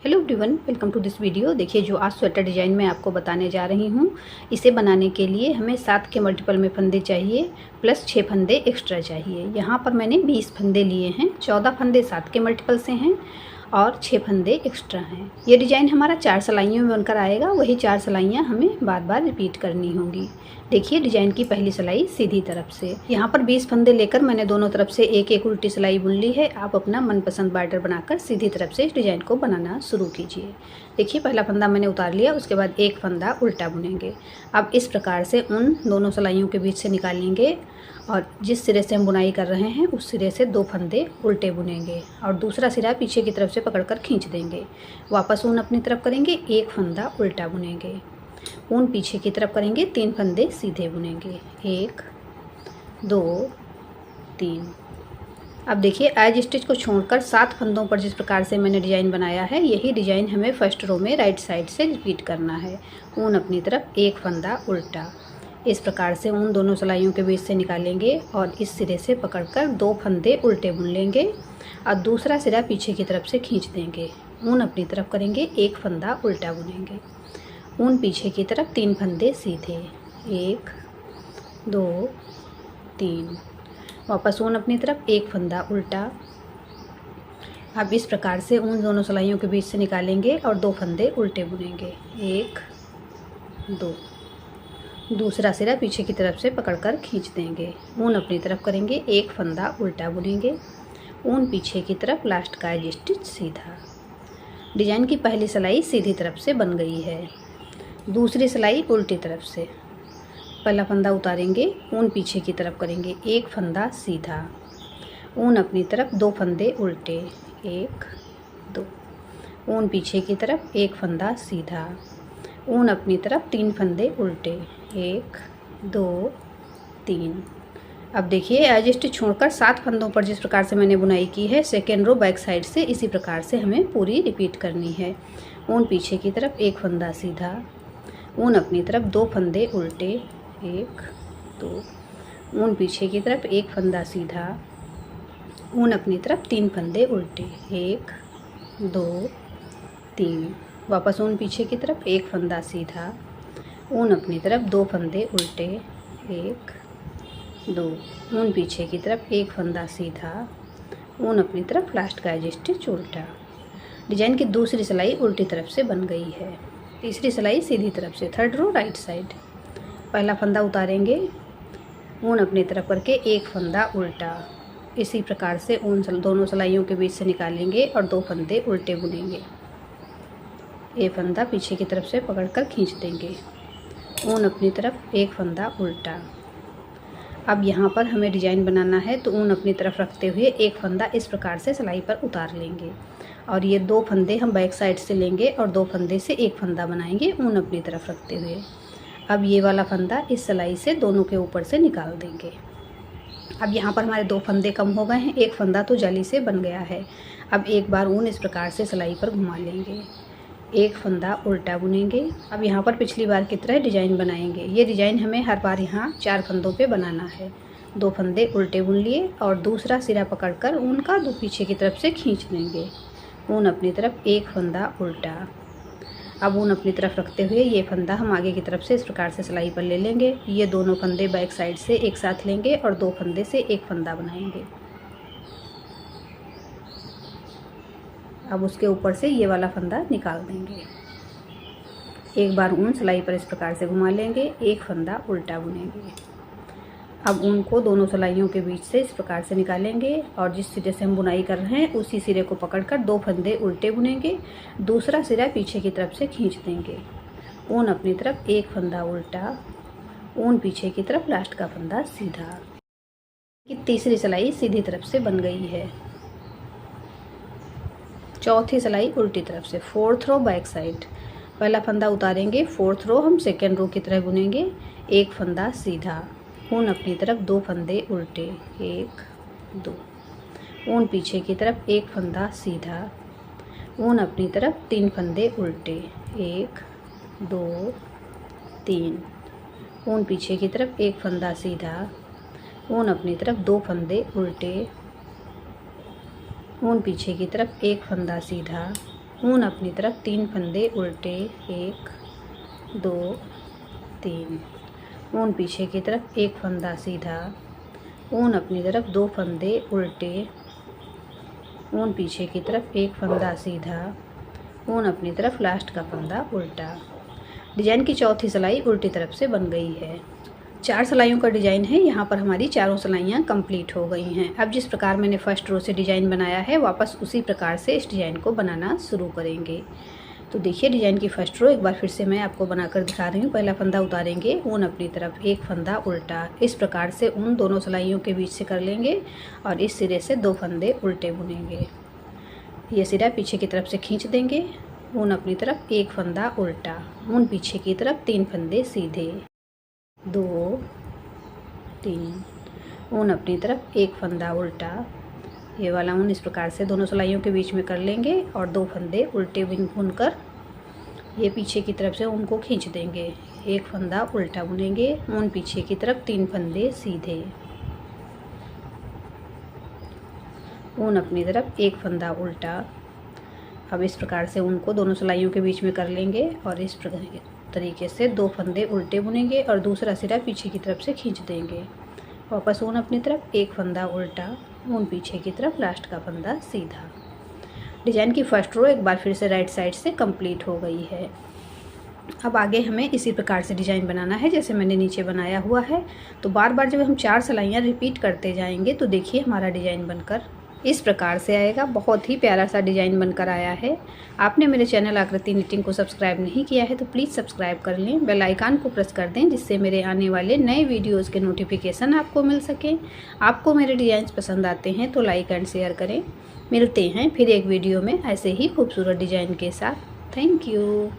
Hello everyone, welcome to this video. देखिए, जो आज स्वेटर डिज़ाइन मैं आपको बताने जा रही हूँ, इसे बनाने के लिए हमें 7 के मल्टीपल में फंदे चाहिए प्लस 6 फंदे एक्स्ट्रा चाहिए। यहाँ पर मैंने 20 फंदे लिए हैं। 14 फंदे 7 के मल्टीपल से हैं और 6 फंदे एक्स्ट्रा हैं। ये डिज़ाइन हमारा 4 सिलाइयों में बनकर आएगा। वही 4 सिलाइयाँ हमें बार बार रिपीट करनी होंगी। देखिए, डिज़ाइन की पहली सिलाई सीधी तरफ से। यहाँ पर 20 फंदे लेकर मैंने दोनों तरफ से एक एक उल्टी सिलाई बुन ली है। आप अपना मनपसंद बॉर्डर बनाकर सीधी तरफ से इस डिज़ाइन को बनाना शुरू कीजिए। देखिए, पहला फंदा मैंने उतार लिया, उसके बाद एक फंदा उल्टा बुनेंगे। अब इस प्रकार से उन दोनों सिलाइयों के बीच से निकालेंगे और जिस सिरे से हम बुनाई कर रहे हैं उस सिरे से 2 फंदे उल्टे बुनेंगे और दूसरा सिरा पीछे की तरफ से पकड़कर खींच देंगे। वापस ऊन अपनी तरफ करेंगे, एक फंदा उल्टा बुनेंगे। ऊन पीछे की तरफ करेंगे, 3 फंदे सीधे बुनेंगे। 1 2 3। अब देखिए, एज स्टिच को छोड़कर 7 फंदों पर जिस प्रकार से मैंने डिज़ाइन बनाया है, यही डिज़ाइन हमें फर्स्ट रो में राइट साइड से रिपीट करना है। ऊन अपनी तरफ, एक फंदा उल्टा। इस प्रकार से ऊन दोनों सिलाइयों के बीच से निकालेंगे और इस सिरे से पकड़कर 2 फंदे उल्टे बुन लेंगे और दूसरा सिरा पीछे की तरफ से खींच देंगे। ऊन अपनी तरफ करेंगे, एक फंदा उल्टा बुनेंगे। ऊन पीछे की तरफ, 3 फंदे सीधे। 1 2 3। वापस ऊन अपनी तरफ, एक फंदा उल्टा। अब इस प्रकार से ऊन दोनों सिलाइयों के बीच से निकालेंगे और 2 फंदे उल्टे बुनेंगे। 1 2। दूसरा सिरा पीछे की तरफ से पकड़कर खींच देंगे। ऊन अपनी तरफ करेंगे, एक फंदा उल्टा बुनेंगे। ऊन पीछे की तरफ, लास्ट का एज स्टिच सीधा। डिज़ाइन की पहली सिलाई सीधी तरफ से बन गई है। दूसरी सिलाई उल्टी तरफ से। पहला फंदा उतारेंगे, ऊन पीछे की तरफ करेंगे, एक फंदा सीधा। ऊन अपनी तरफ, 2 फंदे उल्टे। 1 2। ऊन पीछे की तरफ, एक फंदा सीधा। ऊन अपनी तरफ, 3 फंदे उल्टे। 1 2 3। अब देखिए, एज स्टिच छोड़कर 7 फंदों पर जिस प्रकार से मैंने बुनाई की है, सेकेंड रो बैक साइड से इसी प्रकार से हमें पूरी रिपीट करनी है। ऊन पीछे की तरफ, एक फंदा सीधा। ऊन अपनी तरफ, 2 फंदे उल्टे। 1 2। ऊन पीछे की तरफ, एक फंदा सीधा। ऊन अपनी तरफ, 3 फंदे उल्टे। 1 2 3। वापस ऊन पीछे की तरफ, एक फंदा सीधा। ऊन अपनी तरफ, 2 फंदे उल्टे। 1 2। ऊन पीछे की तरफ, एक फंदा सीधा। ऊन अपनी तरफ, लास्ट का एज स्टिच उल्टा। डिज़ाइन की दूसरी सिलाई उल्टी तरफ से बन गई है। तीसरी सिलाई सीधी तरफ से, थर्ड रो राइट साइड। पहला फंदा उतारेंगे, ऊन अपनी तरफ करके एक फंदा उल्टा। इसी प्रकार से ऊन दोनों सिलाइयों के बीच से निकालेंगे और 2 फंदे उल्टे बुनेंगे। एक फंदा पीछे की तरफ से पकड़कर खींच देंगे। ऊन अपनी तरफ, एक फंदा उल्टा। अब यहाँ पर हमें डिज़ाइन बनाना है तो ऊन अपनी तरफ रखते हुए एक फंदा इस प्रकार से सिलाई पर उतार लेंगे और ये 2 फंदे हम बैक साइड से लेंगे और 2 फंदे से एक फंदा बनाएंगे ऊन अपनी तरफ रखते हुए। अब ये वाला फंदा इस सिलाई से दोनों के ऊपर से निकाल देंगे। अब यहाँ पर हमारे 2 फंदे कम हो गए हैं, एक फंदा तो जाली से बन गया है। अब एक बार ऊन इस प्रकार से सिलाई पर घुमा लेंगे, एक फंदा उल्टा बुनेंगे। अब यहाँ पर पिछली बार की तरह डिज़ाइन बनाएंगे। ये डिज़ाइन हमें हर बार यहाँ 4 फंदों पे बनाना है। 2 फंदे उल्टे बुन लिए और दूसरा सिरा पकड़कर ऊन का पीछे की तरफ से खींच देंगे। ऊन अपनी तरफ, एक फंदा उल्टा। अब ऊन अपनी तरफ रखते हुए ये फंदा हम आगे की तरफ से इस प्रकार से सिलाई पर ले लेंगे। ये दोनों फंदे बैक साइड से एक साथ लेंगे और 2 फंदे से एक फंदा बनाएंगे। अब उसके ऊपर से ये वाला फंदा निकाल देंगे। एक बार ऊन सिलाई पर इस प्रकार से घुमा लेंगे, एक फंदा उल्टा बुनेंगे। अब ऊन को दोनों सिलाइयों के बीच से इस प्रकार से निकालेंगे और जिस सिरे से हम बुनाई कर रहे हैं उसी सिरे को पकड़कर 2 फंदे उल्टे बुनेंगे। दूसरा सिरा पीछे की तरफ से खींच देंगे। ऊन अपनी तरफ, एक फंदा उल्टा। ऊन पीछे की तरफ, लास्ट का फंदा सीधा। तीसरी सिलाई सीधी तरफ से बन गई है। चौथी सिलाई उल्टी तरफ से, 4th रो बैक साइड। पहला फंदा उतारेंगे, 4th रो हम सेकेंड रो की तरह बुनेंगे, एक फंदा सीधा। ऊन अपनी तरफ, 2 फंदे उल्टे। 1 2। ऊन पीछे की तरफ, एक फंदा सीधा। ऊन अपनी तरफ, 3 फंदे उल्टे। 1 2 3। ऊन पीछे की तरफ, एक फंदा सीधा। ऊन अपनी तरफ, 2 फंदे उल्टे। ऊन पीछे की तरफ, एक फंदा सीधा। ऊन अपनी तरफ 3 फंदे उल्टे, 1 2 3, ऊन पीछे की तरफ 1 फंदा सीधा, ऊन अपनी तरफ 2 फंदे उल्टे, ऊन पीछे की तरफ 1 फंदा सीधा, ऊन अपनी तरफ लास्ट का फंदा उल्टा। डिजाइन की चौथी सिलाई उल्टी तरफ से बन गई है। 4 सिलाइयों का डिजाइन है। यहाँ पर हमारी चारों सिलाइयाँ कंप्लीट हो गई हैं। अब जिस प्रकार मैंने फर्स्ट रो से डिजाइन बनाया है वापस उसी प्रकार से इस डिजाइन को बनाना शुरू करेंगे। तो देखिए डिजाइन की फर्स्ट रो एक बार फिर से मैं आपको बनाकर दिखा रही हूँ। पहला फंदा उतारेंगे, ऊन अपनी तरफ 1 फंदा उल्टा, इस प्रकार से ऊन दोनों सिलाइयों के बीच से कर लेंगे और इस सिरे से 2 फंदे उल्टे बुनेंगे। ये सिरा पीछे की तरफ से खींच देंगे, ऊन अपनी तरफ 1 फंदा उल्टा, ऊन पीछे की तरफ 3 फंदे सीधे, 2 3, ऊन अपनी तरफ 1 फंदा उल्टा। ये वाला ऊन इस प्रकार से दोनों सिलाइयों के बीच में कर लेंगे और 2 फंदे उल्टे बुनकर ये पीछे की तरफ से ऊन को खींच देंगे। 1 फंदा उल्टा बुनेंगे, ऊन पीछे की तरफ 3 फंदे सीधे, ऊन अपनी तरफ 1 फंदा उल्टा। अब इस प्रकार से ऊन को दोनों सिलाइयों के बीच में कर लेंगे और इस तरीके से 2 फंदे उल्टे बुनेंगे और दूसरा सिरा पीछे की तरफ से खींच देंगे। वापस ऊन अपनी तरफ 1 फंदा उल्टा, ऊन पीछे की तरफ लास्ट का फंदा सीधा। डिजाइन की फर्स्ट रो एक बार फिर से राइट साइड से कंप्लीट हो गई है। अब आगे हमें इसी प्रकार से डिज़ाइन बनाना है जैसे मैंने नीचे बनाया हुआ है। तो बार बार जब हम 4 सिलाइयाँ रिपीट करते जाएंगे तो देखिए हमारा डिज़ाइन बनकर इस प्रकार से आएगा। बहुत ही प्यारा सा डिज़ाइन बनकर आया है। आपने मेरे चैनल आकृति निटिंग को सब्सक्राइब नहीं किया है तो प्लीज़ सब्सक्राइब कर लें, बेल आइकन को प्रेस कर दें जिससे मेरे आने वाले नए वीडियोज़ के नोटिफिकेशन आपको मिल सकें। आपको मेरे डिज़ाइंस पसंद आते हैं तो लाइक एंड शेयर करें। मिलते हैं फिर एक वीडियो में ऐसे ही खूबसूरत डिज़ाइन के साथ। Thank you.